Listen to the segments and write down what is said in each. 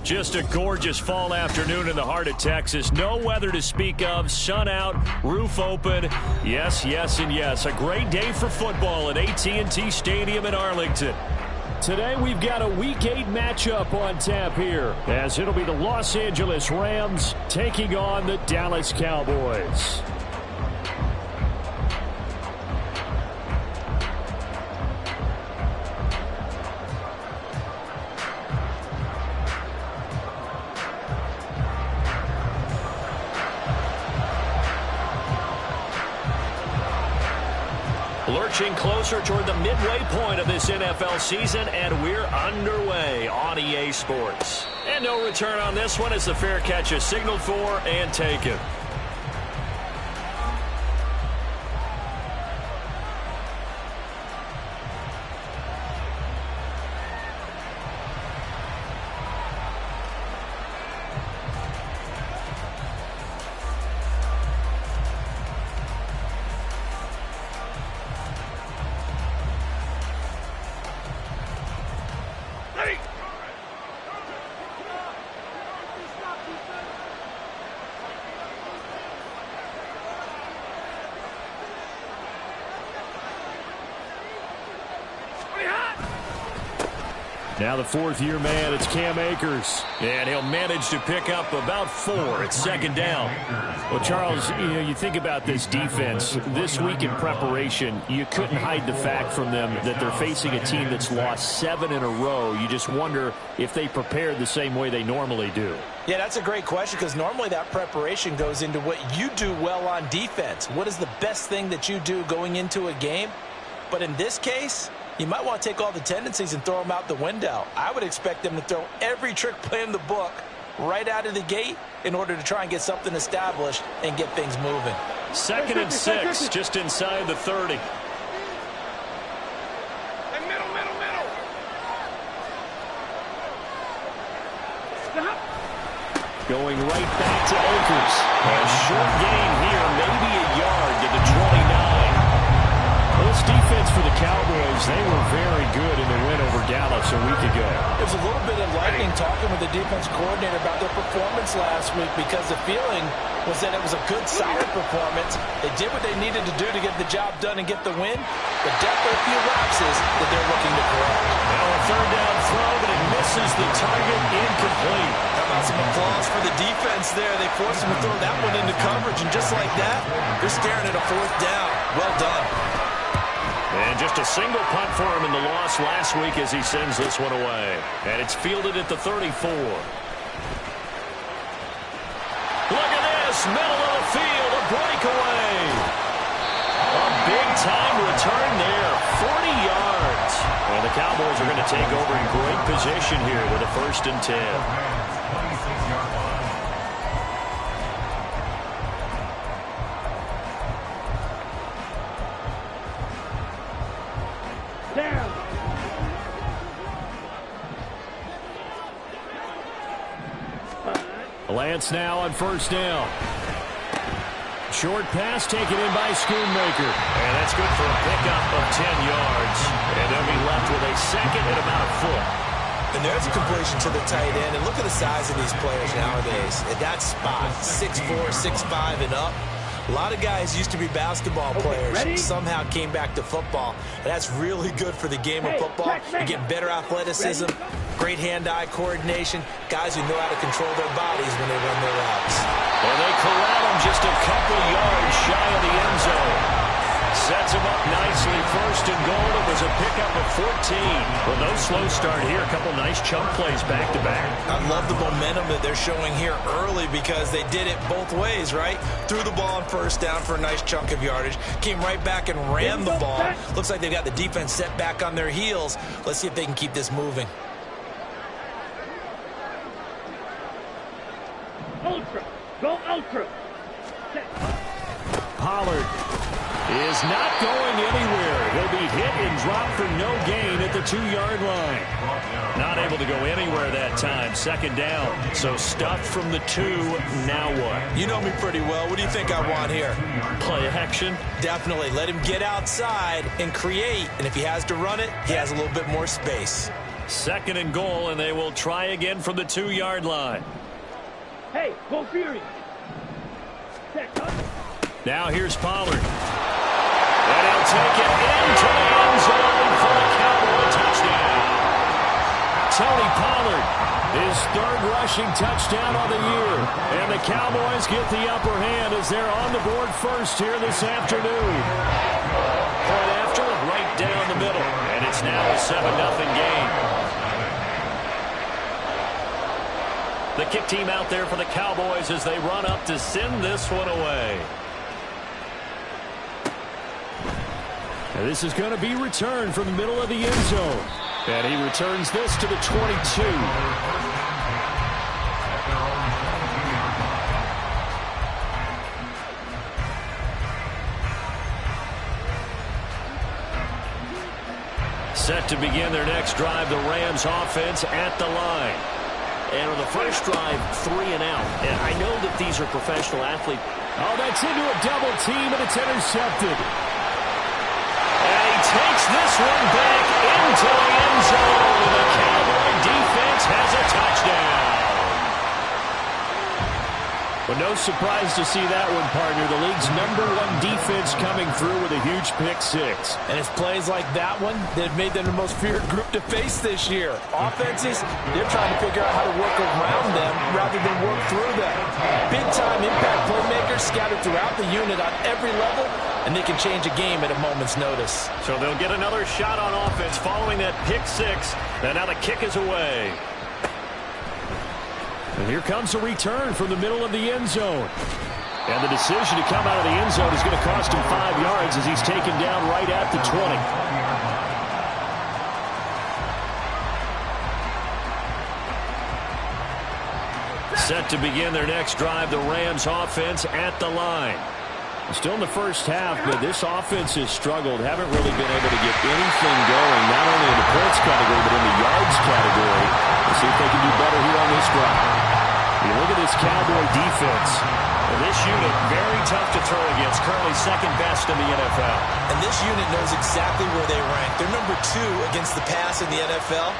Just a gorgeous fall afternoon in the heart of Texas. No weather to speak of. Sun out, roof open. Yes, yes, and yes. A great day for football at AT&T Stadium in Arlington. Today we've got a Week 8 matchup on tap here, as it'll be the Los Angeles Rams taking on the Dallas Cowboys. Lurching closer toward the midway point of this NFL season, and we're underway on EA Sports. And no return on this one as the fair catch is signaled for and taken. Now the fourth-year man, it's Cam Akers. And he'll manage to pick up about 4 at second down. Well, Charles, you think about this defense. This week in preparation, you couldn't hide the fact from them that they're facing a team that's lost 7 in a row. You just wonder if they prepared the same way they normally do. Yeah, that's a great question, because normally that preparation goes into what you do well on defense. What is the best thing that you do going into a game? But in this case, you might want to take all the tendencies and throw them out the window. I would expect them to throw every trick play in the book right out of the gate in order to try and get something established and get things moving. 2nd and 6, just inside the 30. Middle. Stop. Going right back to Akers. A short gain here, maybe a yard to the 29. Well, this defense for the Cowboys, they were very good in the win over Dallas a week ago. It was a little bit enlightening talking with the defense coordinator about their performance last week, because the feeling was that it was a good, solid performance. They did what they needed to do to get the job done and get the win, but definitely a few lapses that they're looking to correct. Now a third down throw, but it misses the target, incomplete. How about some applause for the defense there? They forced him to throw that one into coverage, and just like that, they're staring at a 4th down. Well done. And just a single punt for him in the loss last week as he sends this one away. And it's fielded at the 34. Look at this, middle of the field, a breakaway. A big-time return there, 40 yards. And the Cowboys are going to take over in great position here with a 1st and 10. Lance now on 1st down. Short pass taken in by Schoonmaker. And that's good for a pickup of 10 yards. And they'll be left with a 2nd and about a foot. And there's a completion to the tight end. And look at the size of these players nowadays. At that spot, 6'4", 6'5", and up. A lot of guys used to be basketball players, somehow came back to football. And that's really good for the game of football. You get better athleticism, great hand-eye coordination, guys who know how to control their bodies when they run their routes. And they corral him just a couple yards shy of the end zone. Sets him up nicely. 1st and goal. It was a pickup of 14. Well, no slow start here. A couple nice chunk plays back-to-back. I love the momentum that they're showing here early, because they did it both ways, right? Threw the ball on 1st down for a nice chunk of yardage. Came right back and ran the ball. Looks like they've got the defense set back on their heels. Let's see if they can keep this moving. Ultra. Go ultra. Pollard is not going anywhere. He'll be hit and dropped for no gain at the 2-yard line. Not able to go anywhere that time. 2nd down. So stuffed from the 2. Now what? You know me pretty well. What do you think I want here? Play action? Definitely. Let him get outside and create. And if he has to run it, he has a little bit more space. 2nd and goal, and they will try again from the 2-yard line. Hey, go Fury. Set, cut. Now here's Pollard. And he'll take it into the end zone for the Cowboy touchdown. Tony Pollard, his 3rd rushing touchdown of the year. And the Cowboys get the upper hand as they're on the board first here this afternoon. Point after, right down the middle. And it's now a 7-0 game. The kick team out there for the Cowboys as they run up to send this one away. And this is going to be returned from the middle of the end zone. And he returns this to the 22. Set to begin their next drive, the Rams offense at the line. And on the first drive, 3 and out. And I know that these are professional athletes. Oh, that's into a double team, and it's intercepted. And he takes this one back into the end zone. The Cowboy defense has a touchdown. But no surprise to see that one, partner. The league's #1 defense coming through with a huge pick-6. And it's plays like that one that have made them the most feared group to face this year. Offenses, they're trying to figure out how to work around them rather than work through them. Big-time impact playmakers scattered throughout the unit on every level, and they can change a game at a moment's notice. So they'll get another shot on offense following that pick-6. And now the kick is away. And here comes a return from the middle of the end zone. And the decision to come out of the end zone is going to cost him 5 yards as he's taken down right at the 20. Set to begin their next drive, the Rams offense at the line. Still in the first half, but this offense has struggled. Haven't really been able to get anything going, not only in the points category, but in the yards category. We'll see if they can do better here on this drive. You look at this Cowboy defense. And this unit, very tough to throw against, currently 2nd best in the NFL. And this unit knows exactly where they rank. They're #2 against the pass in the NFL.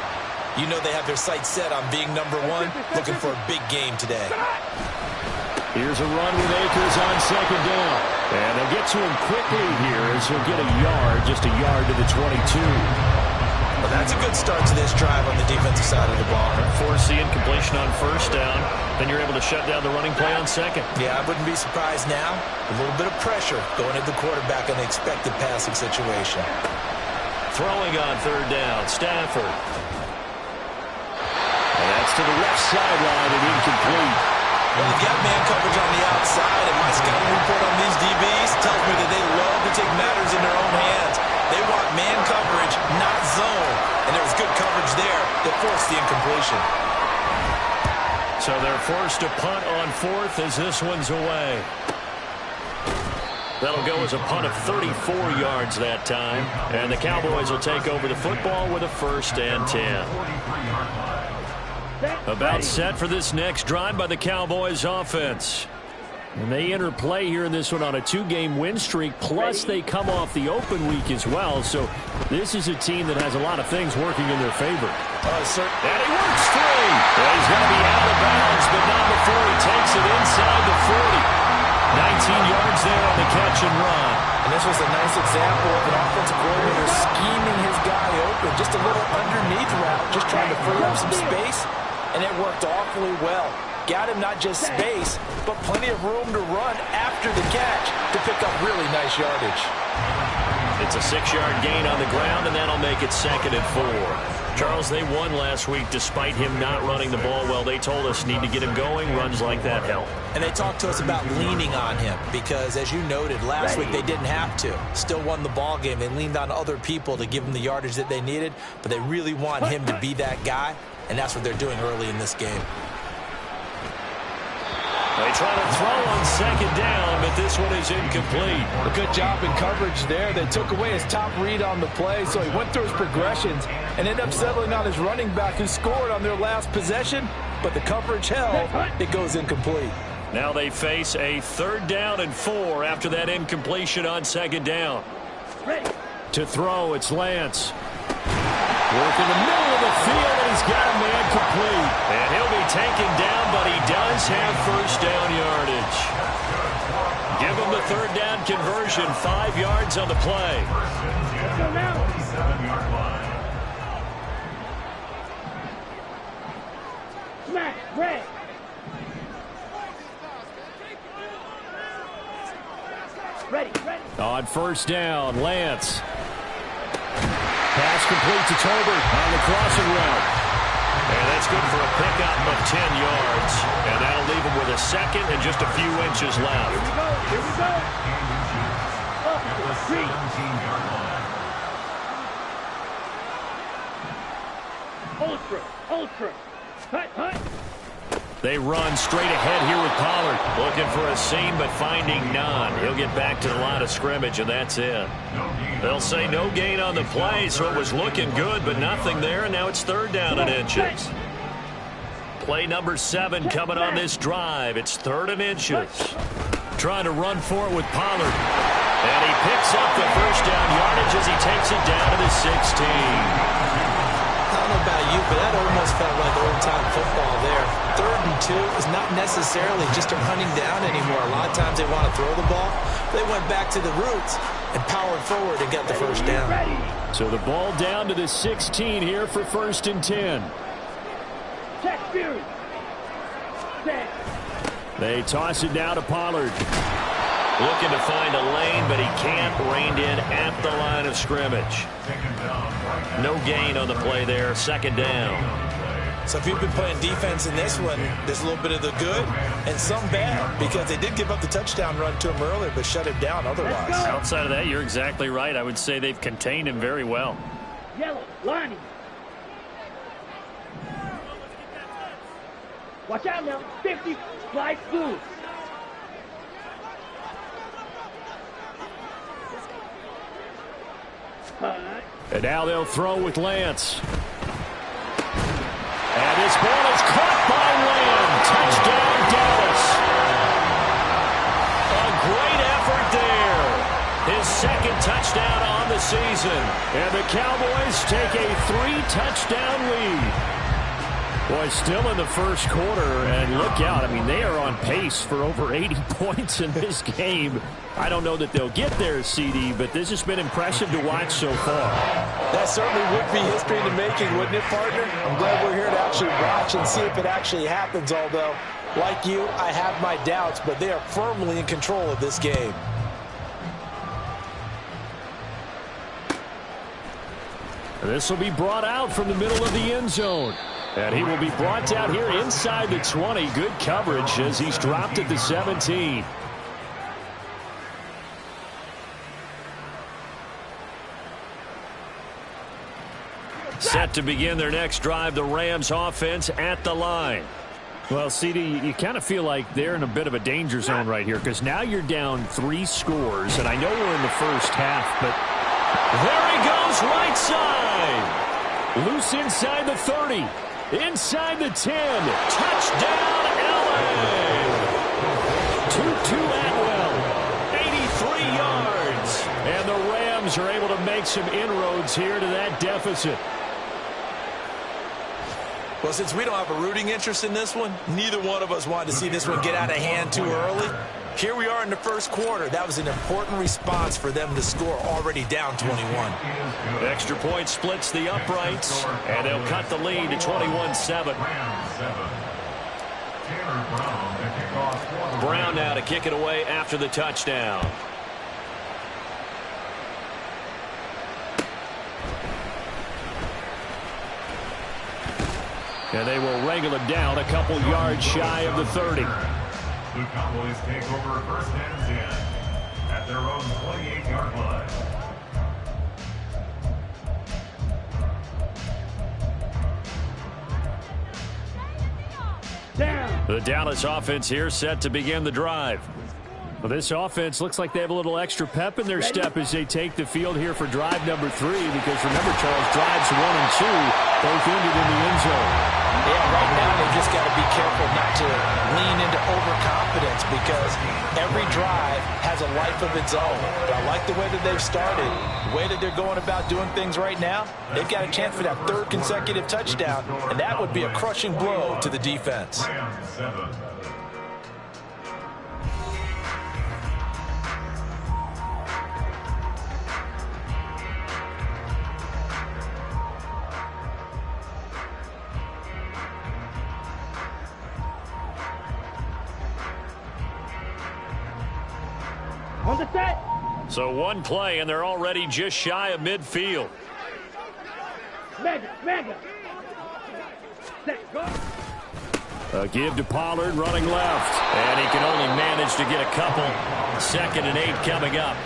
You know they have their sights set on being #1, looking for a big game today. Here's a run with Akers on 2nd down. And they'll get to him quickly here as he'll get a yard, just a yard to the 22. Well, that's a good start to this drive on the defensive side of the ball. Force the incompletion on 1st down. Then you're able to shut down the running play on 2nd. Yeah, I wouldn't be surprised now. A little bit of pressure going at the quarterback in the expected passing situation. Throwing on 3rd down, Stafford. And that's to the left sideline and incomplete. Well, you've got man coverage on the outside, and my scouting report on these DBs tells me that they love to take matters in their own hands. They want man coverage, not zone. And there was good coverage there that forced the incompletion. So they're forced to punt on 4th as this one's away. That'll go as a punt of 34 yards that time. And the Cowboys will take over the football with a 1st and 10. About set for this next drive by the Cowboys offense. And they enter play here in this one on a 2-game win streak, plus they come off the open week as well. So this is a team that has a lot of things working in their favor. Sir. And he works free. Well, he's going to be out of bounds, but not before he takes it inside the 40. 19 yards there on the catch and run. And this was a nice example of an offensive coordinator scheming his guy open. Just a little underneath route, just trying to free up some space, and it worked awfully well. Got him not just space, but plenty of room to run after the catch to pick up really nice yardage. It's a 6-yard gain on the ground, and that'll make it 2nd and 4. Charles, they won last week despite him not running the ball well. They told us need to get him going. Runs like that help. And they talked to us about leaning on him because, as you noted, last week they didn't have to. Still won the ball game. They leaned on other people to give them the yardage that they needed, but they really want him to be that guy, and that's what they're doing early in this game. They try to throw on 2nd down, but this one is incomplete. A good job in coverage there. They took away his top read on the play, so he went through his progressions and ended up settling on his running back who scored on their last possession, but the coverage held. It goes incomplete. Now they face a 3rd down and 4 after that incompletion on 2nd down. To throw, it's Lance. Working the middle of the field, and he's got a man complete. And he'll be taken down, but he does have first down yardage. Give him the third down conversion, 5 yards on the play. Let's go now. Smack, red. Ready. On first down, Lance. Pass complete to Tolbert on the crossing route. And that's good for a pickup of 10 yards. And that'll leave him with a second and just a few inches left. Here we go. Up to the street. Ultra. Hut. They run straight ahead here with Pollard. Looking for a seam, but finding none. He'll get back to the line of scrimmage, and that's it. They'll say no gain on the play, so it was looking good, but nothing there, and now it's third down and inches. Play number 7 coming on this drive. It's 3rd and inches. Trying to run for it with Pollard. And he picks up the first down yardage as he takes it down to the 16. I don't know about you, but that almost felt like old-time football there. 3rd and 2 is not necessarily just a running down anymore. A lot of times they want to throw the ball. They went back to the roots and powered forward and got the first down. So the ball down to the 16 here for 1st and 10. Check Fury. Set. They toss it down to Pollard. Looking to find a lane, but he can't. Reined in at the line of scrimmage. No gain on the play there. 2nd down. So if you've been playing defense in this one, there's a little bit of the good and some bad, because they did give up the touchdown run to him earlier, but shut it down otherwise. Outside of that, you're exactly right. I would say they've contained him very well. Yellow, lining. Watch out now. 50, slide blue. And now they'll throw with Lance. And this ball is caught by Lamb. Touchdown, Dallas. A great effort there. His 2nd touchdown on the season. And the Cowboys take a 3-touchdown lead. Boy, still in the first quarter, and look out. I mean, they are on pace for over 80 points in this game. I don't know that they'll get there, CD, but this has been impressive to watch so far. That certainly would be history in the making, wouldn't it, partner? I'm glad we're here to actually watch and see if it actually happens, although, like you, I have my doubts, but they are firmly in control of this game. This will be brought out from the middle of the end zone. And he will be brought down here inside the 20. Good coverage as he's dropped at the 17. Set to begin their next drive, the Rams offense at the line. Well, CD, you kind of feel like they're in a bit of a danger zone right here, because now you're down 3 scores, and I know we're in the first half, but there he goes right side. Loose inside the 30. Inside the 10. Touchdown, LA. Tutu Atwell. 83 yards. And the Rams are able to make some inroads here to that deficit. Well, since we don't have a rooting interest in this one, neither one of us wanted to see this one get out of hand too early. Here we are in the first quarter. That was an important response for them to score already down 21. Extra point splits the uprights, and they'll cut the lead to 21-7. Brown now to kick it away after the touchdown. And they will wrangle him down a couple yards shy of the 30. The Cowboys take over 1st and 10 at their own 28-yard line. Down. The Dallas offense here set to begin the drive. Well, this offense looks like they have a little extra pep in their step as they take the field here for drive number 3, because remember, Charles, drives 1 and 2 both ended in the end zone. Yeah, right now they've just got to be careful not to lean into overconfidence, because every drive has a life of its own. But I like the way that they've started, the way that they're going about doing things right now. They've got a chance for that 3rd consecutive touchdown, and that would be a crushing blow to the defense. On the set. So one play, and they're already just shy of midfield. Mega. Set, go. A give to Pollard, running left. And he can only manage to get a couple. 2nd and 8 coming up.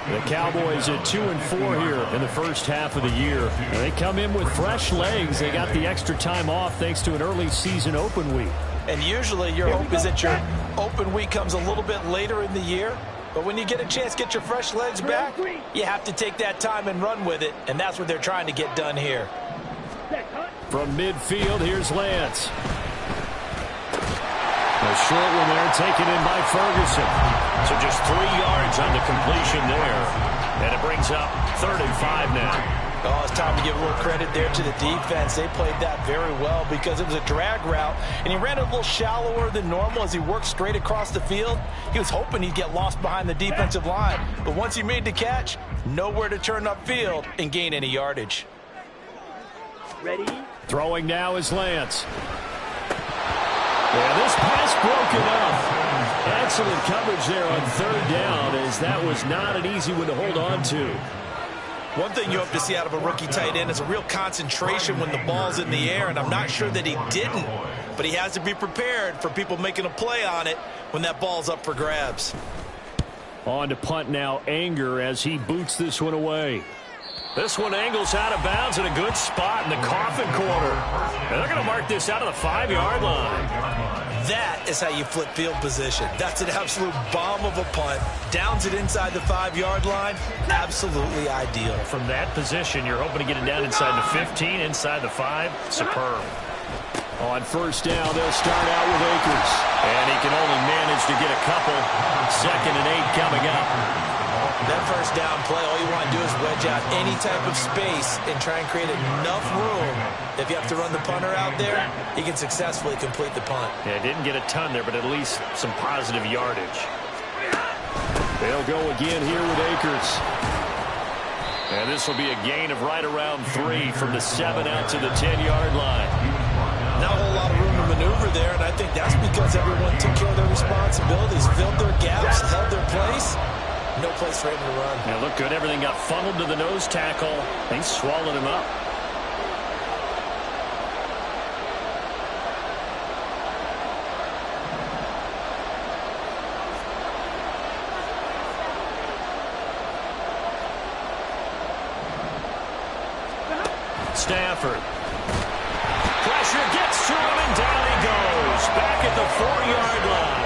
The Cowboys at 2 and 4 here in the first half of the year. And they come in with fresh legs. They got the extra time off thanks to an early season open week. And usually your hope is that your open week comes a little bit later in the year. But when you get a chance to get your fresh legs back, you have to take that time and run with it. And that's what they're trying to get done here. From midfield, here's Lance. A short one there, taken in by Ferguson. So just 3 yards on the completion there. And it brings up 3rd and 5 now. Oh, it's time to give a little credit there to the defense. They played that very well because it was a drag route, and he ran a little shallower than normal as he worked straight across the field. He was hoping he'd get lost behind the defensive line, but once he made the catch, nowhere to turn upfield and gain any yardage. Ready? Throwing now is Lance. Yeah, this pass broken up. Excellent coverage there on 3rd down, as that was not an easy one to hold on to. One thing you hope to see out of a rookie tight end is a real concentration when the ball's in the air, and I'm not sure that he didn't, but he has to be prepared for people making a play on it when that ball's up for grabs. On to punt now, Anger, as he boots this one away. This one angles out of bounds in a good spot in the coffin corner. And they're going to mark this out of the 5-yard line. That is how you flip field position. That's an absolute bomb of a punt. Downs it inside the 5-yard line. Absolutely ideal. From that position, you're hoping to get it down inside the 15, inside the 5. Superb. On 1st down, they'll start out with Akers. And he can only manage to get a couple. 2nd and 8 coming up. That 1st down play, all you want to do is wedge out any type of space and try and create enough room. If you have to run the punter out there, he can successfully complete the punt. Yeah, didn't get a ton there, but at least some positive yardage. They'll go again here with Akers. And this will be a gain of right around 3 from the 7 out to the 10-yard line. Not a whole lot of room to maneuver there, and I think that's because everyone took care of their responsibilities, filled their gaps, held their place. No place for him to run. Yeah, looked good. Everything got funneled to the nose tackle. They swallowed him up. Stafford. Pressure gets to him, and down he goes. Back at the 4-yard line.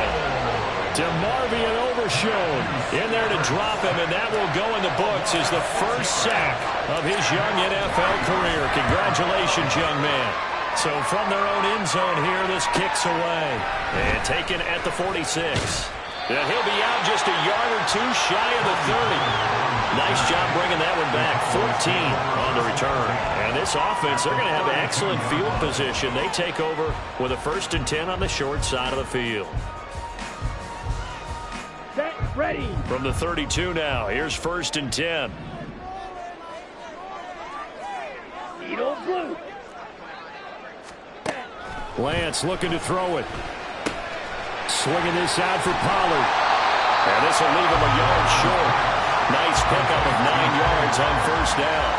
DeMarvion overshown in there to drop him, and that will go in the books as the first sack of his young NFL career. Congratulations, young man. So from their own end zone here, this kicks away. And taken at the 46. And he'll be out just a yard or 2 shy of the 30. Nice job bringing that one back. 14 on the return. And this offense, they're going to have excellent field position. They take over with a 1st and 10 on the short side of the field. Set, ready. From the 32 now, here's 1st and 10. Needle blue. Lance looking to throw it. Swinging this out for Pollard. And this will leave him a yard short. Nice pickup of 9 yards on 1st down.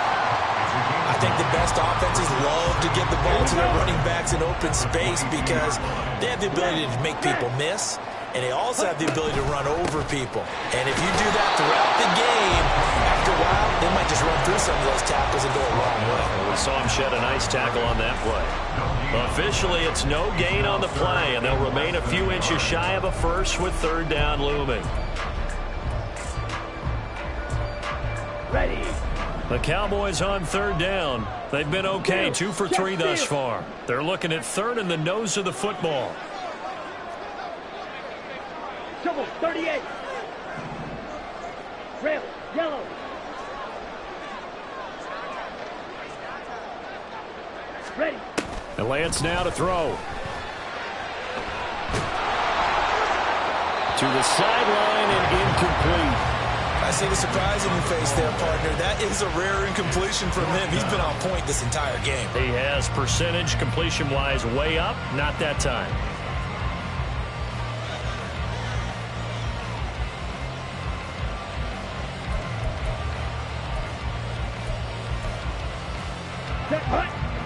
I think the best offenses love to get the ball to their running backs in open space because they have the ability to make people miss, and they also have the ability to run over people. And if you do that throughout the game, after a while, they might just run through some of those tackles and go a long way. We saw him shed a nice tackle on that play. Officially, it's no gain on the play, and they'll remain a few inches shy of a first with third down looming. Ready. The Cowboys on third down. They've been okay, 2 for 3 thus far. They're looking at third in the nose of the football. Trouble, 38. Red, yellow. Ready. And Lance now to throw. To the sideline and incomplete. I see the surprise in your face there, partner. That is a rare incompletion from him. He's been on point this entire game. He has percentage completion-wise way up. Not that time.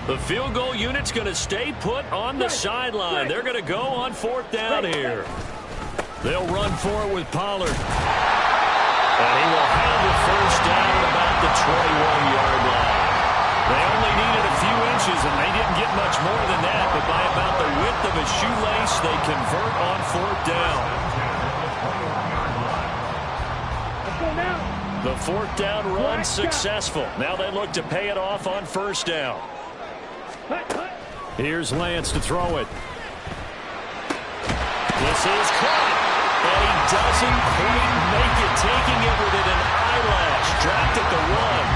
The field goal unit's going to stay put on the sideline. They're going to go on fourth down here. They'll run for it with Pollard. And he will have the first down at about the 21-yard line. They only needed a few inches, and they didn't get much more than that. But by about the width of a shoelace, they convert on fourth down. Let's go now. The fourth down run successful. Now they look to pay it off on first down. Here's Lance to throw it. This is caught. And he doesn't quite make it, taking it within an eyelash. Dropped at the 1.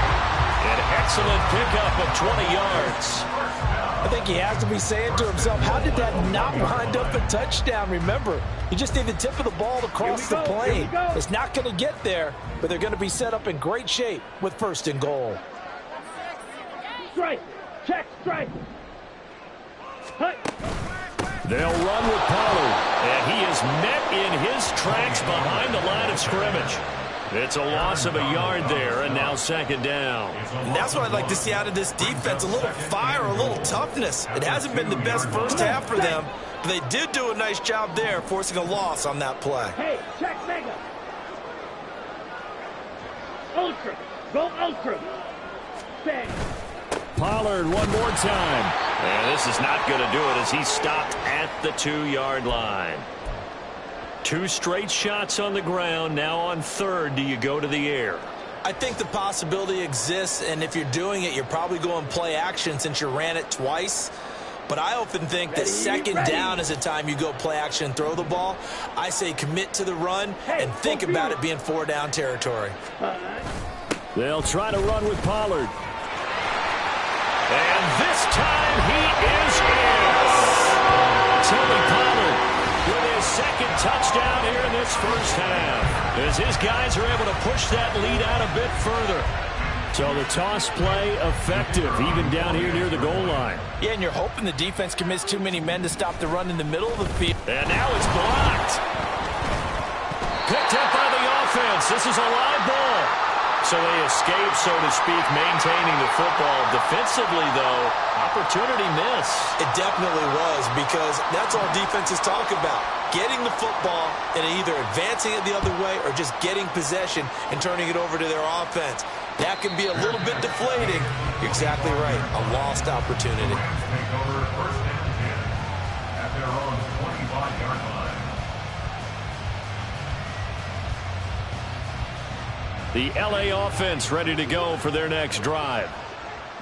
An excellent pickup of 20 yards. I think he has to be saying to himself, how did that not wind up a touchdown? Remember, you just need the tip of the ball to cross the plane. It's not going to get there, but they're going to be set up in great shape with first and goal. Strike. Check, strike. Hut. They'll run with Pollard, and he is met in his tracks behind the line of scrimmage. It's a loss of a yard there, and now second down. And that's what I'd like to see out of this defense, a little fire, a little toughness. It hasn't been the best first half for them, but they did do a nice job there, forcing a loss on that play. Hey, check mega. Ultra. Go ultra. Bang. Pollard one more time. And this is not going to do it as he stopped at the 2-yard line. 2 straight shots on the ground. Now on third, do you go to the air? I think the possibility exists, and if you're doing it, you're probably going play action since you ran it twice. But I often think that second down is the time you go play action and throw the ball. I say commit to the run and think about it being 4-down territory. They'll try to run with Pollard. And this time he is in. Tony Pollard with his second touchdown here in this first half, as his guys are able to push that lead out a bit further. So the toss play effective, even down here near the goal line. Yeah, and you're hoping the defense commits too many men to stop the run in the middle of the field. And now it's blocked. Picked up by the offense. This is a live ball. So they escape, so to speak, maintaining the football. Defensively, though, opportunity miss. It definitely was, because that's all defenses talk about. Getting the football and either advancing it the other way or just getting possession and turning it over to their offense. That can be a little bit deflating. You're exactly right. A lost opportunity. Take over first and 10 at their own 25-yard line. The LA offense ready to go for their next drive.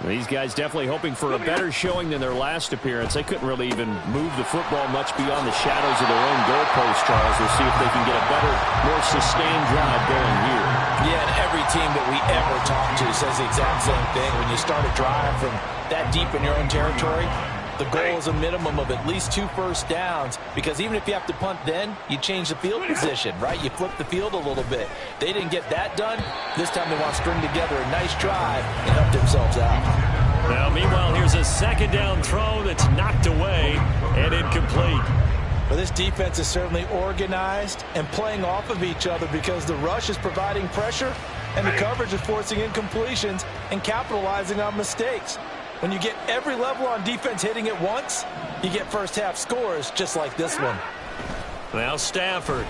These guys definitely hoping for a better showing than their last appearance. They couldn't really even move the football much beyond the shadows of their own goalpost, Charles. We'll see if they can get a better, more sustained drive going here. Yeah, and every team that we ever talk to says the exact same thing. When you start a drive from that deep in your own territory, the goal is a minimum of at least 2 first downs, because even if you have to punt then, you change the field position, right? You flip the field a little bit. They didn't get that done. This time they want to string together a nice drive and help themselves out. Now, meanwhile, here's a second down throw that's knocked away and incomplete. Well, this defense is certainly organized and playing off of each other, because the rush is providing pressure and the coverage is forcing incompletions and capitalizing on mistakes. When you get every level on defense hitting at once, you get first half scores just like this one. Now Stafford.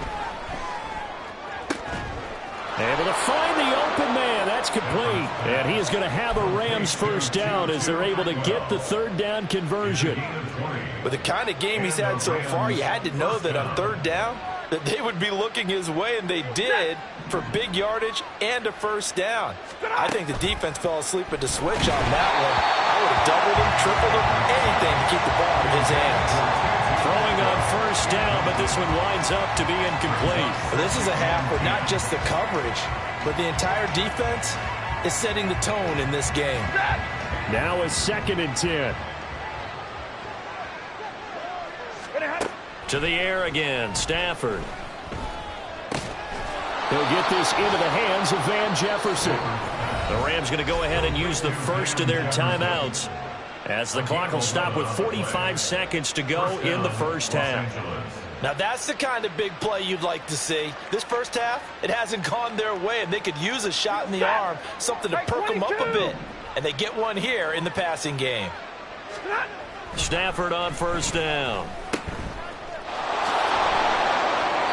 Able to find the open man. That's complete. And he is going to have a Rams first down as they're able to get the third down conversion. With the kind of game he's had so far, you had to know that on third down that they would be looking his way, and they did, for big yardage and a first down. I think the defense fell asleep at the switch on that one. I would have doubled him, tripled him, anything to keep the ball out of his hands. Throwing on first down, but this one winds up to be incomplete. Well, this is a half where not just the coverage, but the entire defense is setting the tone in this game. Now a 2nd and 10. To the air again, Stafford. He'll get this into the hands of Van Jefferson. The Rams going to go ahead and use the first of their timeouts as the clock will stop with 45 seconds to go in the first half. Now that's the kind of big play you'd like to see. This first half, it hasn't gone their way, and they could use a shot in the arm, something to perk them up a bit. And they get one here in the passing game. Stafford on first down.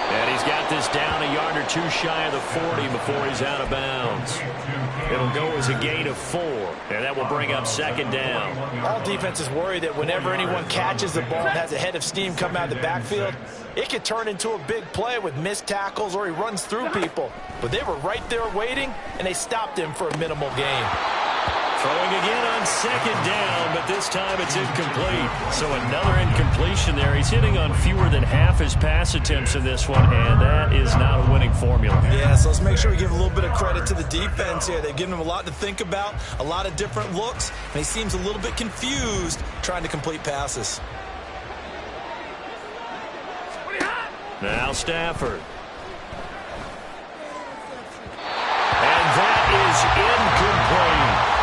And he's got this down a yard or two shy of the 40 before he's out of bounds. It'll go as a gain of 4, and that will bring up 2nd down. All defenses worry that whenever anyone catches the ball and has a head of steam come out of the backfield, it could turn into a big play with missed tackles or he runs through people. But they were right there waiting, and they stopped him for a minimal gain. Throwing again on 2nd down, but this time it's incomplete. So another incompletion there. He's hitting on fewer than half his pass attempts in this one, and that is not a winning formula. Yeah, so let's make sure we give a little bit of credit to the defense here. They've given him a lot to think about, a lot of different looks, and he seems a little bit confused trying to complete passes. Now Stafford. And that is incomplete.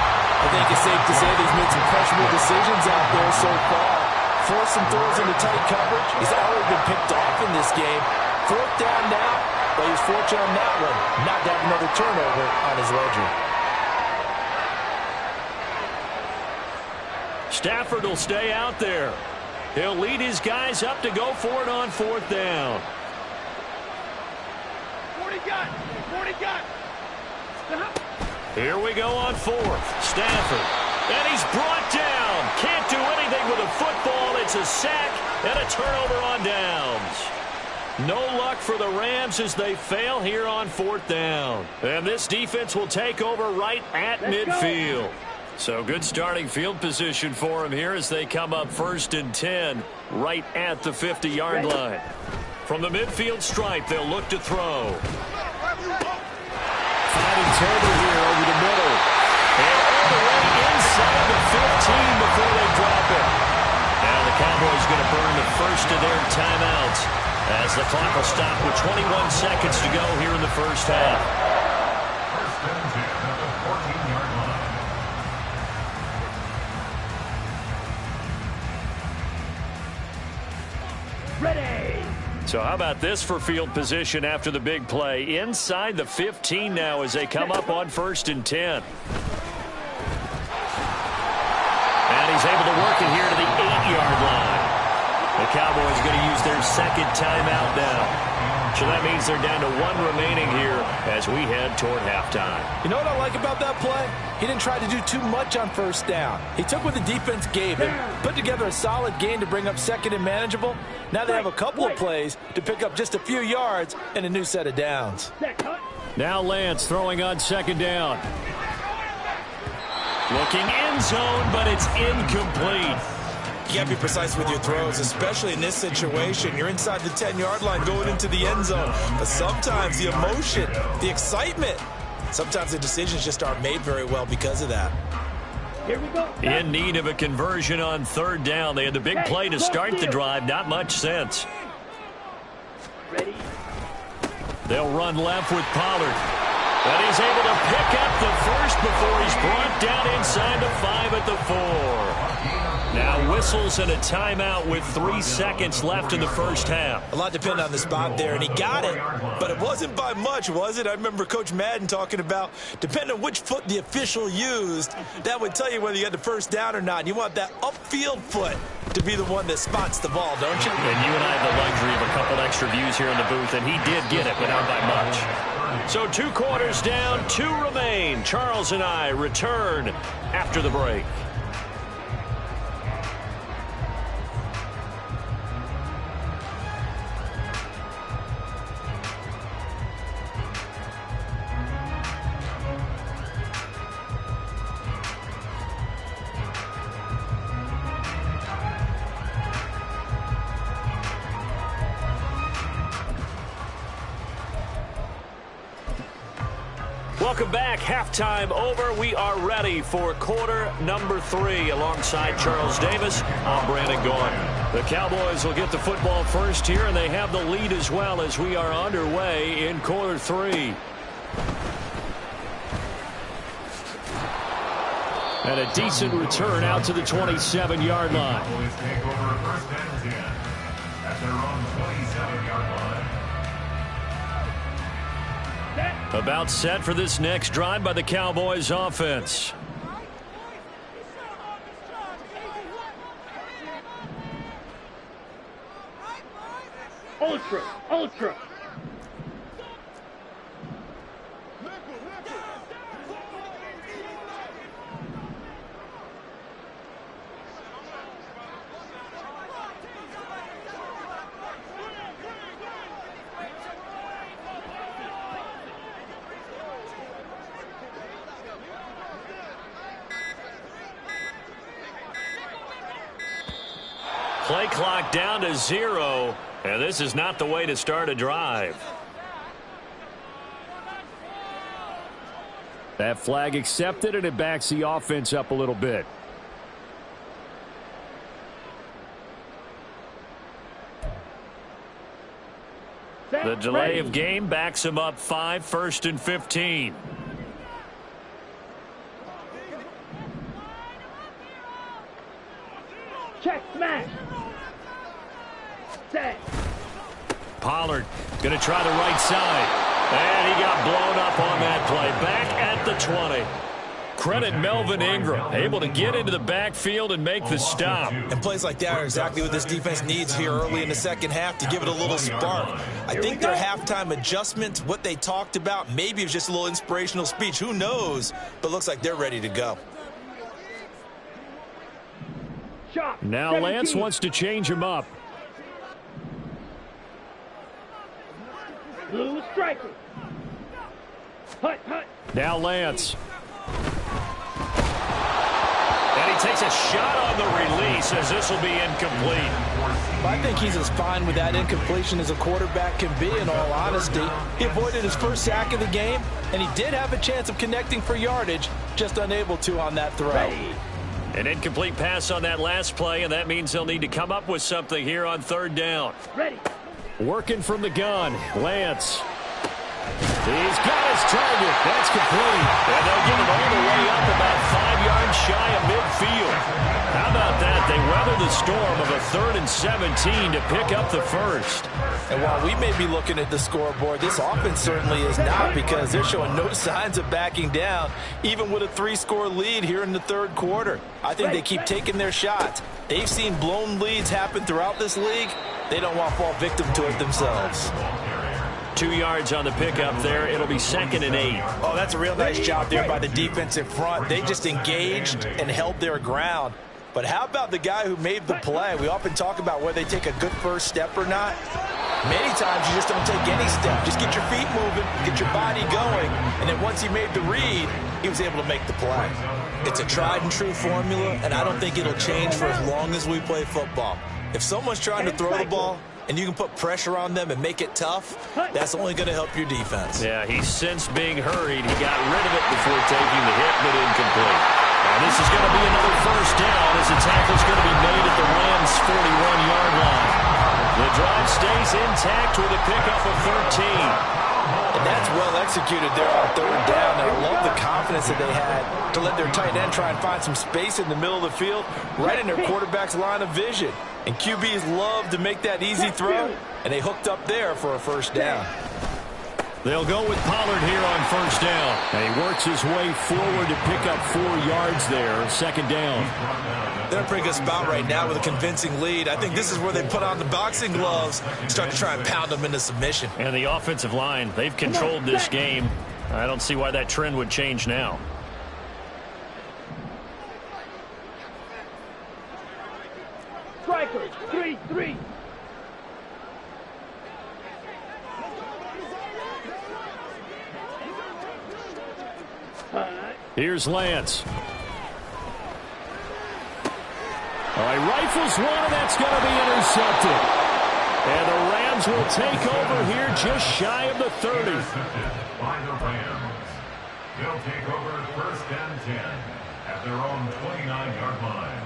I think it's safe to say that he's made some questionable decisions out there so far. Forced some throws into tight coverage. He's already been picked off in this game. 4th down now, but he was fortunate on that one not to have another turnover on his ledger. Stafford will stay out there. He'll lead his guys up to go for it on 4th down. 40 gun! 40 gun! Here we go on 4th. Stafford. And he's brought down. Can't do anything with a football. It's a sack and a turnover on downs. No luck for the Rams as they fail here on 4th down. And this defense will take over right at midfield. So good starting field position for them here as they come up 1st and 10 right at the 50-yard line. From the midfield stripe, they'll look to throw. Finding Turner here over the middle. And all the way inside the 15 before they drop it. Now the Cowboys going to burn the first of their timeouts as the clock will stop with 21 seconds to go here in the first half. First and 10 at the 14-yard line. Ready! So how about this for field position after the big play? Inside the 15 now as they come up on 1st and 10. And he's able to work it here to the 8-yard line. The Cowboys going to use their 2nd timeout now. So that means they're down to 1 remaining here as we head toward halftime. You know what I like about that play? He didn't try to do too much on 1st down. He took what the defense gave him, put together a solid gain to bring up 2nd and manageable. Now they have a couple of plays to pick up just a few yards and a new set of downs. Now Lance throwing on 2nd down. Looking end zone, but it's incomplete. You got to be precise with your throws, especially in this situation. You're inside the 10-yard line going into the end zone. But sometimes the emotion, the excitement, sometimes the decisions just aren't made very well because of that. Here we go. In need of a conversion on 3rd down. They had the big play to start the drive. Not much sense. Ready? They'll run left with Pollard. And he's able to pick up the first before he's brought down inside the 5 at the 4. Now whistles and a timeout with 3 seconds left in the first half. A lot depended on the spot there, and he got it, but it wasn't by much, was it? I remember Coach Madden talking about, depending on which foot the official used, that would tell you whether you had the first down or not. And you want that upfield foot to be the one that spots the ball, don't you? And you and I have the luxury of a couple extra views here in the booth, and he did get it, but not by much. So 2 quarters down, 2 remain. Charles and I return after the break. Welcome back. Halftime over. We are ready for quarter number 3. Alongside Charles Davis, I'm Brandon Gaudin. The Cowboys will get the football first here, and they have the lead as well as we are underway in quarter 3. And a decent return out to the 27-yard line. Cowboys take over first and 10 at their own 27-yard line. About set for this next drive by the Cowboys offense. Ultra, ultra. Play clock down to 0, and this is not the way to start a drive. That flag accepted, and it backs the offense up a little bit. The delay of game backs him up 5, 1st and 15. Check, smash. Set. Pollard going to try the right side. And he got blown up on that play. Back at the 20. Credit Melvin Ingram, able to get into the backfield and make the stop. And plays like that are exactly what this defense needs here early in the second half to give it a little spark. I think their halftime adjustment, what they talked about, maybe it was just a little inspirational speech. Who knows? But looks like they're ready to go. Now 17. Lance wants to change him up. Blue striker. Hut, hut. Now Lance. And he takes a shot on the release as this will be incomplete. I think he's as fine with that incompletion as a quarterback can be, in all honesty. He avoided his first sack of the game, and he did have a chance of connecting for yardage, just unable to on that throw. Ready. An incomplete pass on that last play, and that means they'll need to come up with something here on 3rd down. Ready. Working from the gun, Lance. He's got his target. That's complete. And they'll get it all the way up about 5 yards shy of midfield. How about that? They weather the storm of a 3rd and 17 to pick up the first. And while we may be looking at the scoreboard, this offense certainly is not, because they're showing no signs of backing down, even with a 3-score lead here in the 3rd quarter. I think they keep taking their shots. They've seen blown leads happen throughout this league. They don't want to fall victim to it themselves. 2 yards on the pickup there. It'll be 2nd and 8. Oh, that's a real nice job there by the defensive front. They just engaged and held their ground. But how about the guy who made the play? We often talk about whether they take a good first step or not. Many times you just don't take any step. Just get your feet moving, get your body going, and then once he made the read, he was able to make the play. It's a tried and true formula, and I don't think it'll change for as long as we play football. If someone's trying to throw the ball and you can put pressure on them and make it tough, that's only going to help your defense. Yeah, he sensed being hurried. He got rid of it before taking the hit, but incomplete. And this is going to be another first down as the tackle's going to be made at the Rams' 41-yard line. The drive stays intact with a pickup of 13. And that's well executed there on 3rd down. And I love the confidence that they had to let their tight end try and find some space in the middle of the field, right in their quarterback's line of vision. And QBs love to make that easy throw, and they hooked up there for a first down. They'll go with Pollard here on first down. And he works his way forward to pick up 4 yards there. Second down. They're in a pretty good spot right now with a convincing lead. I think this is where they put on the boxing gloves, start to try and pound them into submission. And the offensive line, they've controlled this game. I don't see why that trend would change now. Strikers, 3-3. Here's Lance. All right, rifles one, and that's going to be intercepted. And the Rams will take over here just shy of the 30. By the Rams. They'll take over first and 10 at their own 29-yard line.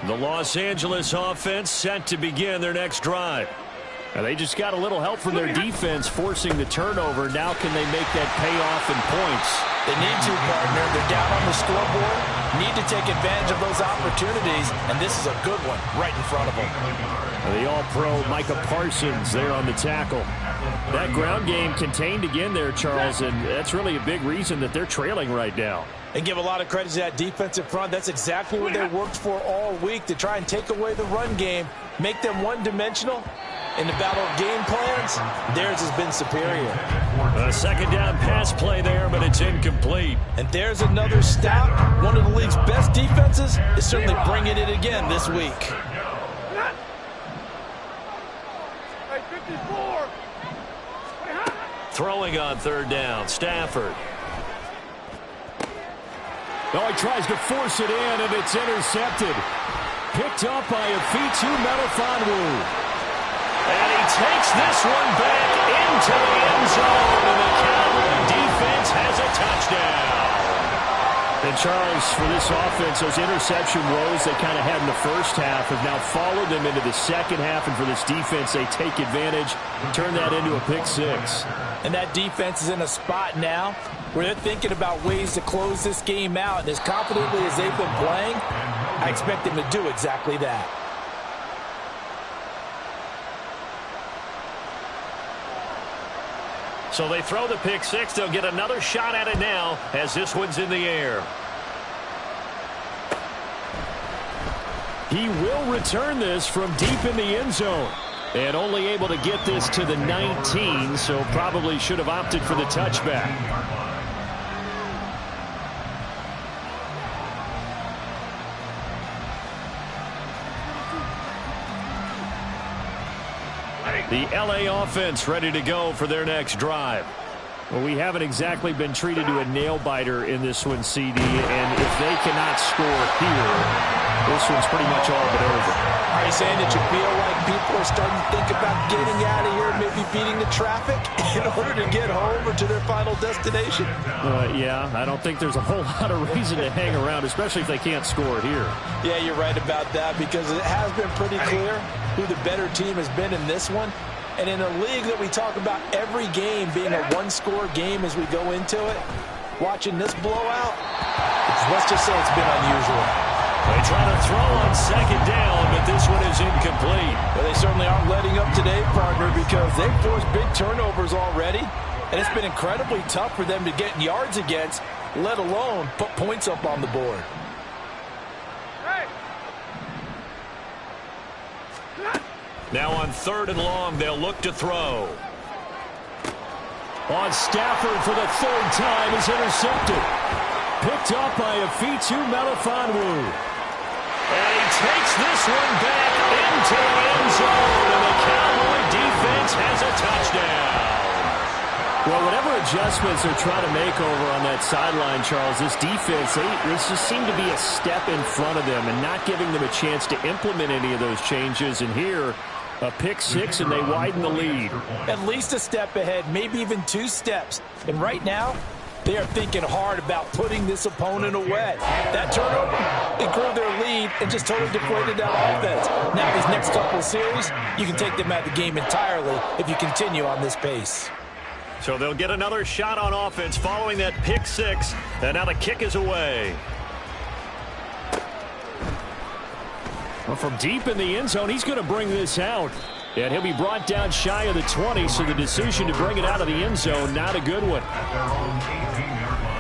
The Los Angeles offense set to begin their next drive. And they just got a little help from their defense forcing the turnover. Now can they make that pay off in points? They need to, partner. They're down on the scoreboard. Need to take advantage of those opportunities, and this is a good one right in front of them. The all-pro Micah Parsons there on the tackle. That ground game contained again there, Charles, and that's really a big reason that they're trailing right now. They give a lot of credit to that defensive front. That's exactly what they worked for all week, to try and take away the run game, make them one-dimensional. In the battle of game plans, theirs has been superior. A second down pass play there, but it's incomplete. And there's another stop. One of the league's best defenses is certainly bringing it again this week. Throwing on third down, Stafford. Oh, he tries to force it in, and it's intercepted. Picked up by Afitu Melifonwu. And he takes this one back into the end zone, and the Cowboy defense has a touchdown. And Charles, for this offense, those interception woes they kind of had in the first half have now followed them into the second half, and for this defense, they take advantage, turn that into a pick six. And that defense is in a spot now where they're thinking about ways to close this game out, and as confidently as they've been playing, I expect them to do exactly that. So they throw the pick six. They'll get another shot at it now as this one's in the air. He will return this from deep in the end zone. And only able to get this to the 19, so probably should have opted for the touchback. The LA offense ready to go for their next drive. Well, we haven't exactly been treated to a nail-biter in this one, CD, and if they cannot score here, this one's pretty much all but over. Are you saying that you feel like people are starting to think about getting out of here, maybe beating the traffic in order to get home or to their final destination? Yeah, I don't think there's a whole lot of reason to hang around, especially if they can't score here. Yeah, you're right about that, because it has been pretty clear who the better team has been in this one. And in a league that we talk about every game being a one-score game as we go into it, watching this blowout, let's just say it's been unusual. They try to throw on second down, but this one is incomplete. Well, they certainly aren't letting up today, partner, because they've forced big turnovers already, and it's been incredibly tough for them to get yards against, let alone put points up on the board. Now on third and long, they'll look to throw. On Stafford for the third time is intercepted. Picked up by Afitu Melifonwu. And he takes this one back into the end zone, and the Cowboy defense has a touchdown. Well, whatever adjustments they're trying to make over on that sideline, Charles, this defense, they just seem to be a step in front of them and not giving them a chance to implement any of those changes. And here, a pick six, and they widen the lead. At least a step ahead, maybe even 2 steps. And right now, they are thinking hard about putting this opponent away. That turnover, it grew their lead and just totally deflated that offense. Now, these next couple of series, you can take them out of the game entirely if you continue on this pace. So they'll get another shot on offense following that pick six, and now the kick is away. Well, from deep in the end zone, he's going to bring this out. And he'll be brought down shy of the 20, so the decision to bring it out of the end zone, not a good one. At their own 18-yard line.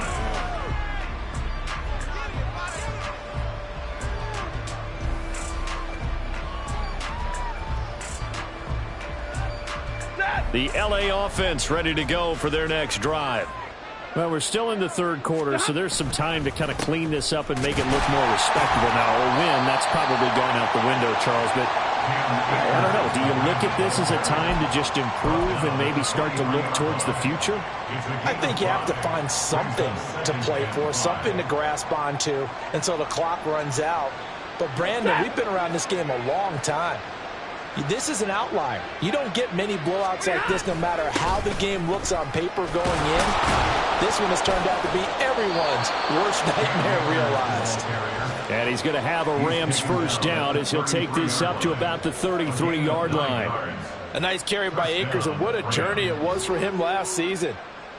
The LA offense ready to go for their next drive. Well, we're still in the third quarter, so there's some time to kind of clean this up and make it look more respectable now. A win, that's probably gone out the window, Charles, but I don't know. Do you look at this as a time to just improve and maybe start to look towards the future? I think you have to find something to play for, something to grasp onto until the clock runs out. But, Brandon, we've been around this game a long time. This is an outlier. You don't get many blowouts like this no matter how the game looks on paper going in. This one has turned out to be everyone's worst nightmare realized. And he's going to have a Rams first down as he'll take this up to about the 33-yard line. A nice carry by Akers, and what a journey it was for him last season.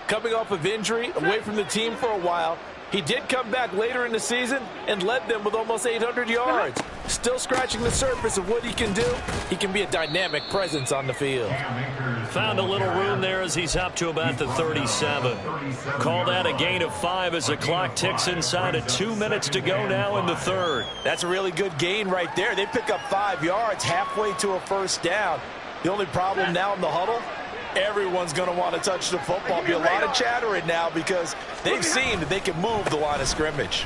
Coming off of injury, away from the team for a while, he did come back later in the season and led them with almost 800 yards. Still scratching the surface of what he can do. He can be a dynamic presence on the field. Found a little room there as he's up to about the 37. Call that a gain of 5 as the clock ticks inside of 2 minutes to go now in the third. That's a really good gain right there. They pick up 5 yards halfway to a first down. The only problem now in the huddle, everyone's going to want to touch the football. Be a lot of chattering now because they've seen that they can move the line of scrimmage.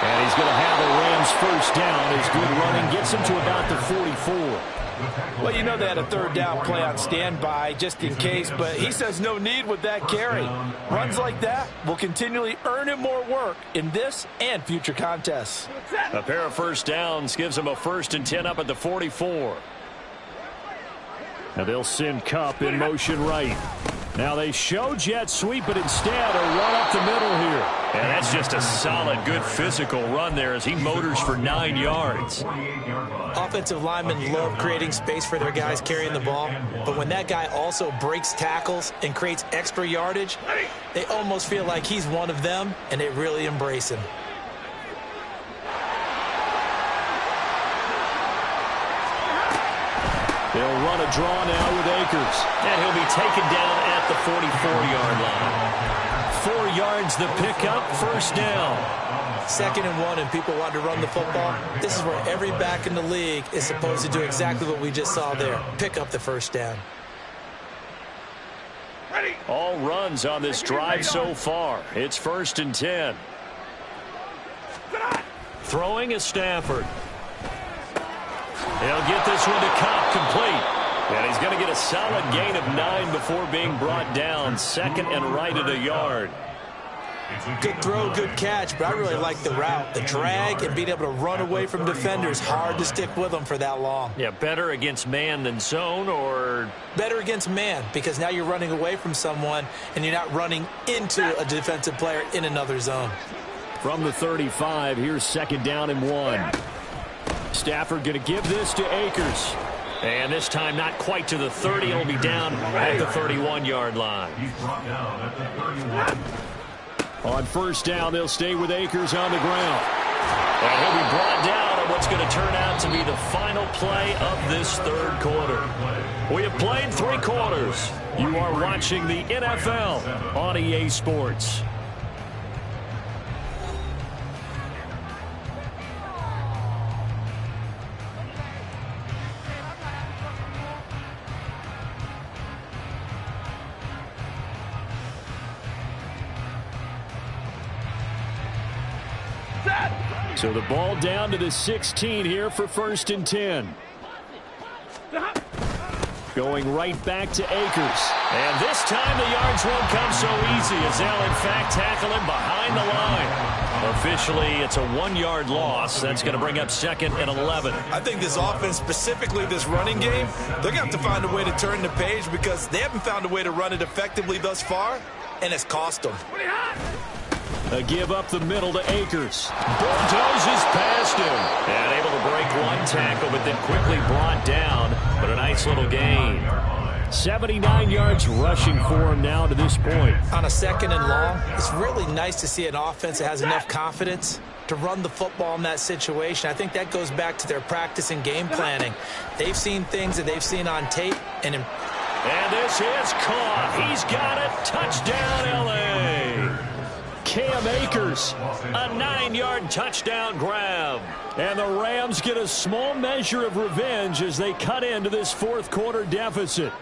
And he's going to have a Rams first down as good running gets him to about the 44. Well, you know they had a third down play on standby just in case, but he says no need with that carry. Runs like that will continually earn him more work in this and future contests. A pair of first downs gives him a 1st and 10 up at the 44. Now they'll send Kupp in motion right. Now they show jet sweep, but instead a run up the middle here. And that's just a solid, good physical run there as he motors for 9 yards. Offensive linemen love creating space for their guys carrying the ball, but when that guy also breaks tackles and creates extra yardage, they almost feel like he's one of them, and they really embrace him. They'll run a draw now with Akers. And he'll be taken down at the 44-yard line. 4 yards the pickup, first down. 2nd and 1 and people want to run the football. This is where every back in the league is supposed to do exactly what we just saw there. Pick up the first down. All runs on this drive so far. It's 1st and 10. Throwing is Stafford. He'll get this one to Kupp, complete. And he's going to get a solid gain of 9 before being brought down. 2nd and right at a yard. Good throw, good catch, but I really like the route. The drag and being able to run away from defenders, hard to stick with them for that long. Yeah, better against man than zone, or? Better against man, because now you're running away from someone and you're not running into a defensive player in another zone. From the 35, here's 2nd down and 1. Stafford going to give this to Akers. And this time not quite to the 30. He'll be down at the 31-yard line. He's brought down at the 31. On first down, they'll stay with Akers on the ground. And he'll be brought down on what's going to turn out to be the final play of this third quarter. We have played 3 quarters. You are watching the NFL on EA Sports. So the ball down to the 16 here for 1st and 10. Going right back to Akers. And this time the yards won't come so easy as they'll in fact tackle him behind the line. Officially, it's a 1-yard loss. That's going to bring up 2nd and 11. I think this offense, specifically this running game, they're going to have to find a way to turn the page because they haven't found a way to run it effectively thus far, and it's cost them. A give up the middle to Akers. Bulldozes past him. And able to break 1 tackle, but then quickly brought down. But a nice little gain. 79 yards rushing for him now to this point. On a 2nd and long, it's really nice to see an offense that has enough confidence to run the football in that situation. I think that goes back to their practice and game planning. They've seen things that they've seen on tape. And this is caught. He's got it. Touchdown, L.A. Cam Akers, a 9-yard touchdown grab. And the Rams get a small measure of revenge as they cut into this fourth quarter deficit.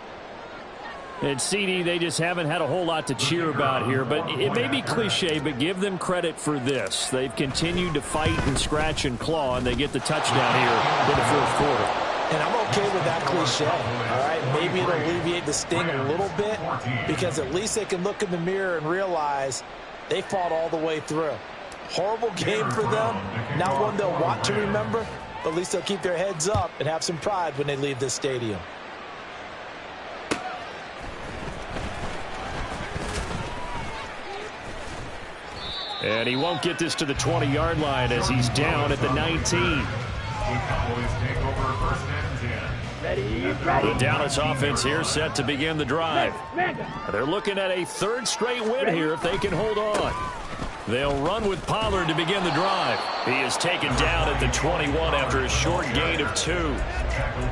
And CD, they just haven't had a whole lot to cheer about here. But it may be cliche, but give them credit for this. They've continued to fight and scratch and claw, and they get the touchdown here in the fourth quarter. And I'm okay with that cliche, all right? Maybe it'll alleviate the sting a little bit because at least they can look in the mirror and realize they fought all the way through. Horrible game for them. Not one they'll want to remember, but at least they'll keep their heads up and have some pride when they leave this stadium. And he won't get this to the 20-yard line as he's down at the 19. The Cowboys take over first and 10. The Dallas offense here set to begin the drive. They're looking at a third straight win here if they can hold on. They'll run with Pollard to begin the drive. He is taken down at the 21 after a short gain of 2.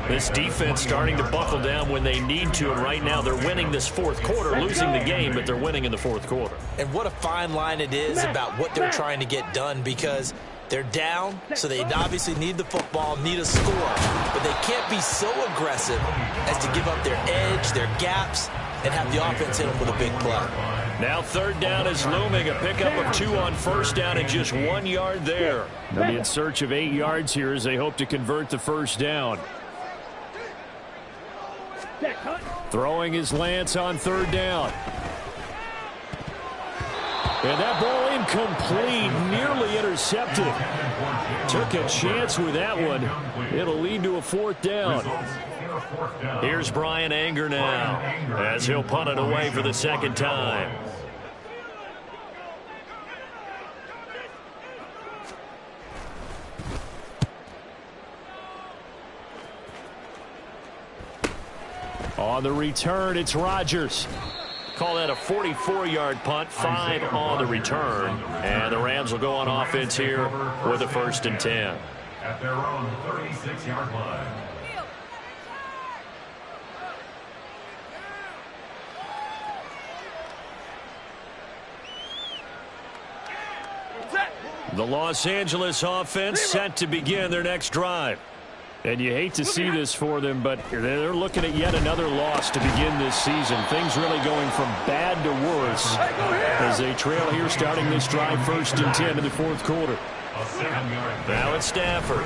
This defense starting to buckle down when they need to, and right now they're winning this fourth quarter, losing the game, but they're winning in the fourth quarter. And what a fine line it is about what they're trying to get done because they're down, so they obviously need the football, need a score, but they can't be so aggressive as to give up their edge, their gaps, and have the offense hit them with a big play. Now third down is looming. A pickup of 2 on first down and just 1 yard there. They'll be in search of 8 yards here as they hope to convert the first down. Throwing is Lance on third down. And that ball incomplete, nearly intercepted. Took a chance with that one. It'll lead to a fourth down. Here's Brian Anger now as he'll punt it away for the second time. On the return, it's Rodgers. Call that a 44-yard punt, 5 on the return. And the Rams will go on offense here with a 1st and 10. At their own 36-yard line. The Los Angeles offense set to begin their next drive. And you hate to see this for them, but they're looking at yet another loss to begin this season. Things really going from bad to worse as they trail here starting this drive 1st and 10 in the fourth quarter. Now it's Stafford.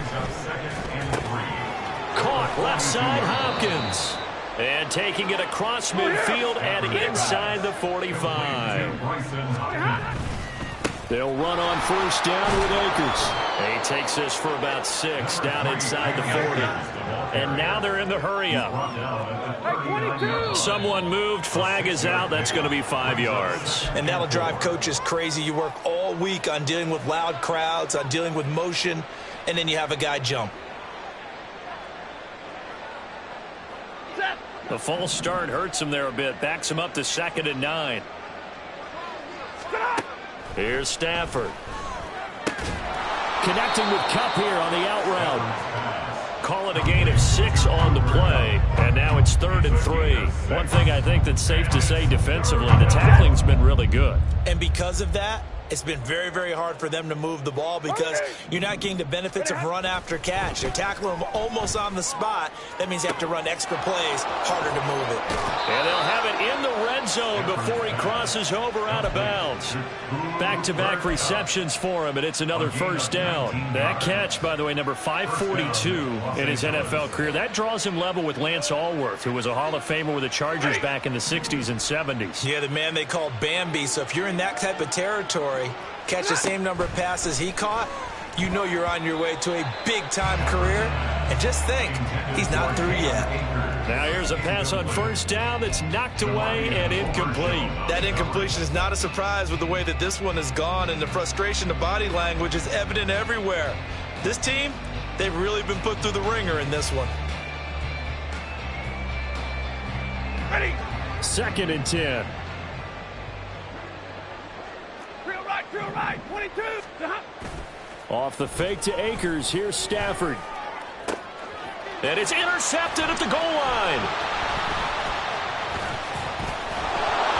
Caught left side Hopkins. And taking it across midfield and inside the 45. They'll run on first down with Akers. He takes this for about 6 down inside the 40. And now they're in the hurry-up. Someone moved. Flag is out. That's going to be 5 yards. And that'll drive coaches crazy. You work all week on dealing with loud crowds, on dealing with motion, and then you have a guy jump. The false start hurts him there a bit. Backs him up to 2nd and 9. Here's Stafford. Connecting with Kupp here on the out route. Call it a gain of 6 on the play. And now it's 3rd and 3. One thing I think that's safe to say defensively, the tackling's been really good. And because of that, it's been very, very hard for them to move the ball because you're not getting the benefits of run after catch. They're tackling them almost on the spot. That means they have to run extra plays, harder to move it. And they'll have it in the red zone before he crosses over out of bounds. Back-to-back receptions for him, and it's another first down. That catch, by the way, number 542 in his NFL career. That draws him level with Lance Allworth, who was a Hall of Famer with the Chargers back in the 60s and 70s. Yeah, the man they called Bambi. So if you're in that type of territory, catch the same number of passes he caught, you know you're on your way to a big-time career. And just think, he's not through yet. Now here's a pass on first down that's knocked away and incomplete. That incompletion is not a surprise with the way that this one has gone, and the frustration, the body language is evident everywhere. This team, they've really been put through the ringer in this one. Ready. 2nd and 10. Drill right, 22. Off the fake to Akers. Here's Stafford. And it's intercepted at the goal line.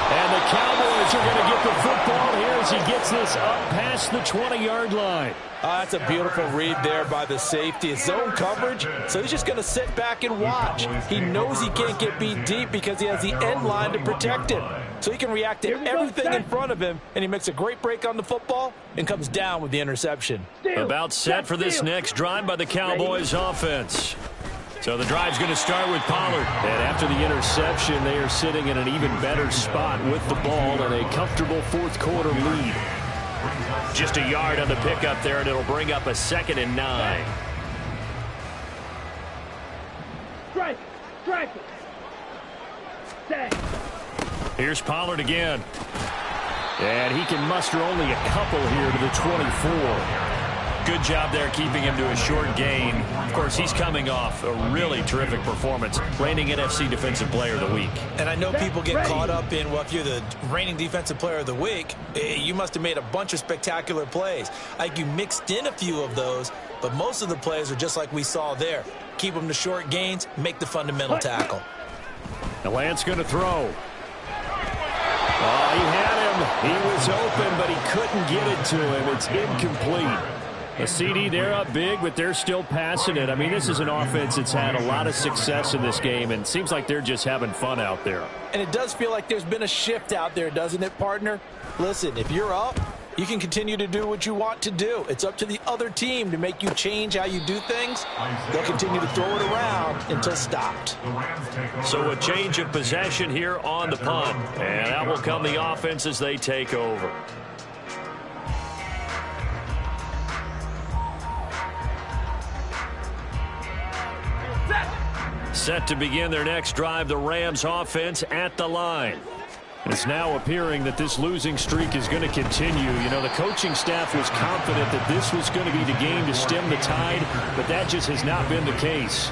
And the Cowboys are going to get the football here as he gets this up past the 20-yard line. That's a beautiful read there by the safety. It's zone coverage, so he's just going to sit back and watch. He knows he can't get beat deep because he has the end line to protect him. So he can react to everything in front of him, and he makes a great break on the football and comes down with the interception. About set for this next drive by the Cowboys offense. So the drive's going to start with Pollard. And after the interception, they are sitting in an even better spot with the ball and a comfortable fourth-quarter lead. Just a yard on the pickup there, and it'll bring up a 2nd and 9. Strike it. Stay. Here's Pollard again. And he can muster only a couple here to the 24. Good job there keeping him to a short gain. Of course, he's coming off a really terrific performance, reigning NFC Defensive Player of the Week. And I know people get caught up in, well, if you're the reigning Defensive Player of the Week, you must have made a bunch of spectacular plays. Like you mixed in a few of those, but most of the plays are just like we saw there. Keep them to short gains, make the fundamental tackle. The Lance going to throw. Oh, he had him. He was open, but he couldn't get it to him. It's incomplete. A CD, they're up big, but they're still passing it. I mean, this is an offense that's had a lot of success in this game, and it seems like they're just having fun out there. And it does feel like there's been a shift out there, doesn't it, partner? Listen, if you're up, you can continue to do what you want to do. It's up to the other team to make you change how you do things. They'll continue to throw it around until stopped. So a change of possession here on the punt, and that will come the offense as they take over. Set to begin their next drive, the Rams offense at the line. It's now appearing that this losing streak is going to continue. You know, the coaching staff was confident that this was going to be the game to stem the tide, but that just has not been the case.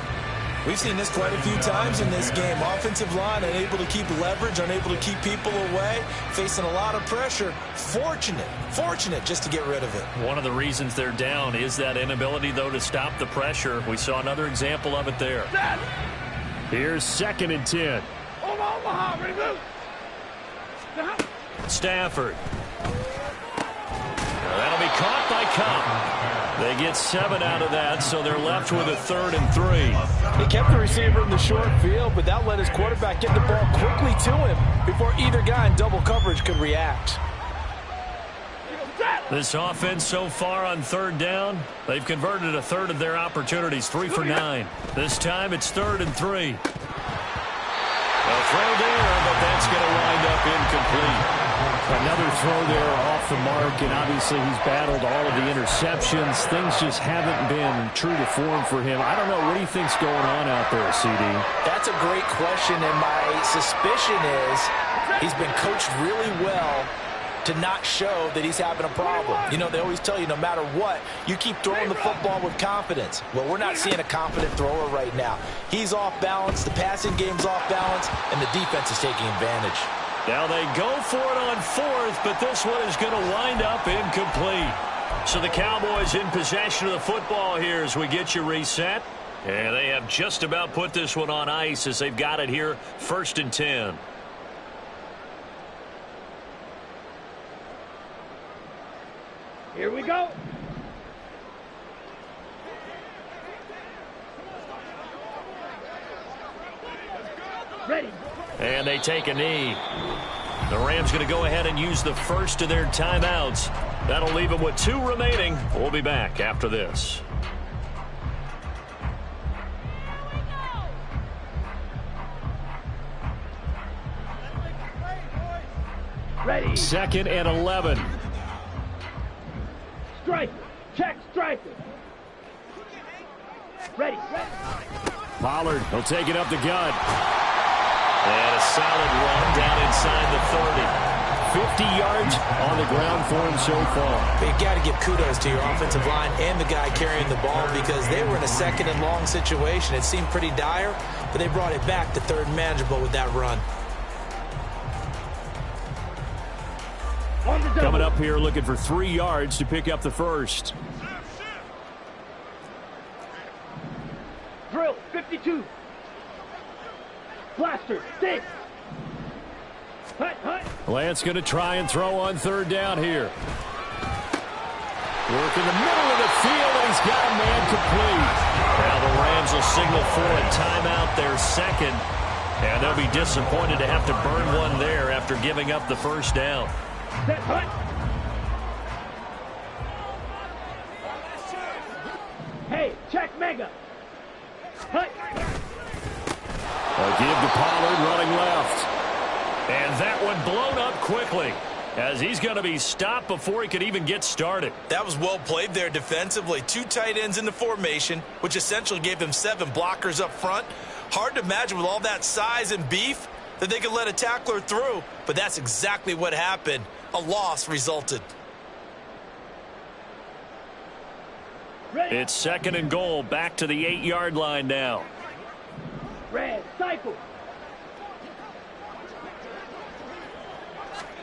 We've seen this quite a few times in this game. Offensive line unable to keep leverage, unable to keep people away, facing a lot of pressure. Fortunate just to get rid of it. One of the reasons they're down is that inability, though, to stop the pressure. We saw another example of it there. Here's 2nd and 10. Stafford. That'll be caught by Cup. They get 7 out of that, so they're left with a 3rd and 3. He kept the receiver in the short field, but that let his quarterback get the ball quickly to him before either guy in double coverage could react. This offense so far on 3rd down, they've converted a 1/3 of their opportunities, 3 for 9. This time it's 3rd and 3. A throw there, but that's going to wind up incomplete. Another throw there off the mark, and obviously he's battled all of the interceptions. Things just haven't been true to form for him. I don't know. What do you think's going on out there, CD? That's a great question, and my suspicion is he's been coached really well to not show that he's having a problem. You know, they always tell you no matter what, you keep throwing the football with confidence. Well, we're not seeing a confident thrower right now. He's off balance, the passing game's off balance, and the defense is taking advantage. Now they go for it on 4th, but this one is going to wind up incomplete. So the Cowboys in possession of the football here as we get you reset. And they have just about put this one on ice as they've got it here, 1st and 10. Here we go. Ready. And they take a knee. The Rams going to go ahead and use the first of their timeouts. That'll leave them with 2 remaining. We'll be back after this. Ready. 2nd and 11. Strike. Check. Strike. Ready. Pollard, he'll take it up the gut. And a solid run down inside the 30. 50 yards on the ground for him so far. But you got to give kudos to your offensive line and the guy carrying the ball because they were in a 2nd and long situation. It seemed pretty dire, but they brought it back to 3rd and manageable with that run. Coming up here looking for 3 yards to pick up the first. 52. Blaster, stick. Hut, hut. Lance going to try and throw on third down here. Work in the middle of the field, and he's got a man complete. Now the Rams will signal for a timeout, their second. And they'll be disappointed to have to burn one there after giving up the first down. Set, hut. Hey, check mega. Hut. A give to Pollard running left. And that one blown up quickly, as he's going to be stopped before he could even get started. That was well played there defensively. 2 tight ends in the formation, which essentially gave them 7 blockers up front. Hard to imagine with all that size and beef that they could let a tackler through, but that's exactly what happened. A loss resulted. Ready. It's 2nd and goal, back to the 8-yard line now. Red, cycle.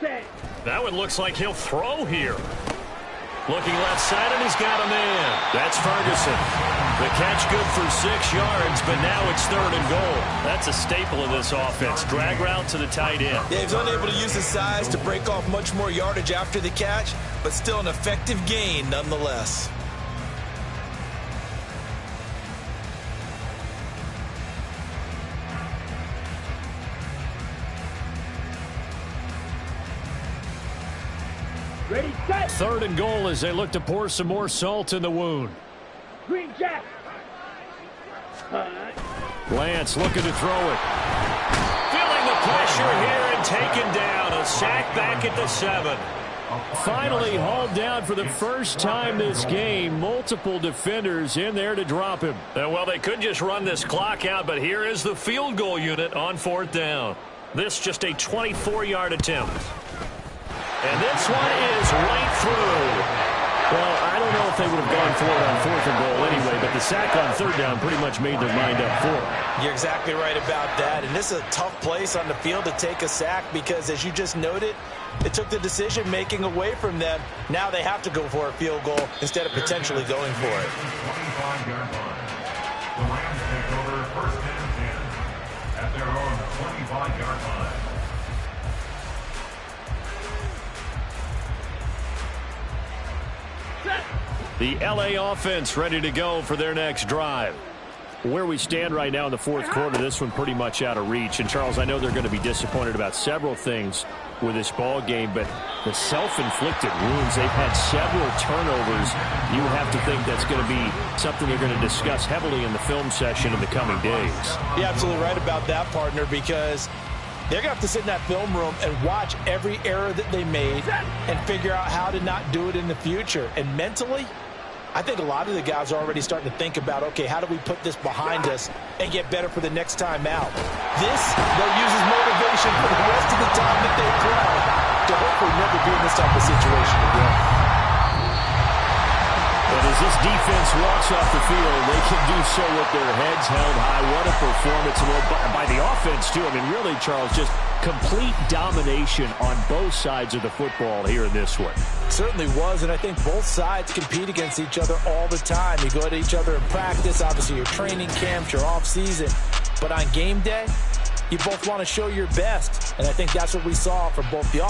Set. That one looks like he'll throw here. Looking left side, and he's got a man. That's Ferguson. The catch good for 6 yards, but now it's 3rd and goal. That's a staple of this offense. Drag route to the tight end. Yeah, he's unable to use his size to break off much more yardage after the catch, but still an effective gain nonetheless. Ready, set. 3rd and goal as they look to pour some more salt in the wound. Green jack. Hut. Lance looking to throw it. Feeling the pressure here and taken down. A sack back at the 7. Finally hauled down for the first time this game. Multiple defenders in there to drop him. Well, they could just run this clock out, but here is the field goal unit on 4th down. This just a 24-yard attempt. And this one is right through. Well, I don't know if they would have gone for it on 4th and goal anyway, but the sack on 3rd down pretty much made their mind up for it. You're exactly right about that. And this is a tough place on the field to take a sack because, as you just noted, it took the decision-making away from them. Now they have to go for a field goal instead of potentially going for it. 25-yard line. The Rams take over 1st and 10 at their own 25-yard line. The L.A. offense ready to go for their next drive. Where we stand right now in the 4th quarter, this one pretty much out of reach. And, Charles, I know they're going to be disappointed about several things with this ball game, but the self-inflicted wounds, they've had several turnovers. You have to think that's going to be something they're going to discuss heavily in the film session in the coming days. You're absolutely right about that, partner, because they're going to have to sit in that film room and watch every error that they made and figure out how to not do it in the future. And mentally, I think a lot of the guys are already starting to think about, okay, how do we put this behind us and get better for the next time out? This, they'll use as motivation for the rest of the time that they play to hopefully never be in this type of situation again. But as this defense walks off the field, they can do so with their heads held high. What a performance by the offense, too. I mean, really, Charles, just complete domination on both sides of the football here in this one. Certainly was, and I think both sides compete against each other all the time. You go at each other in practice, obviously your training camps, your off-season. But on game day, you both want to show your best, and I think that's what we saw from both the offense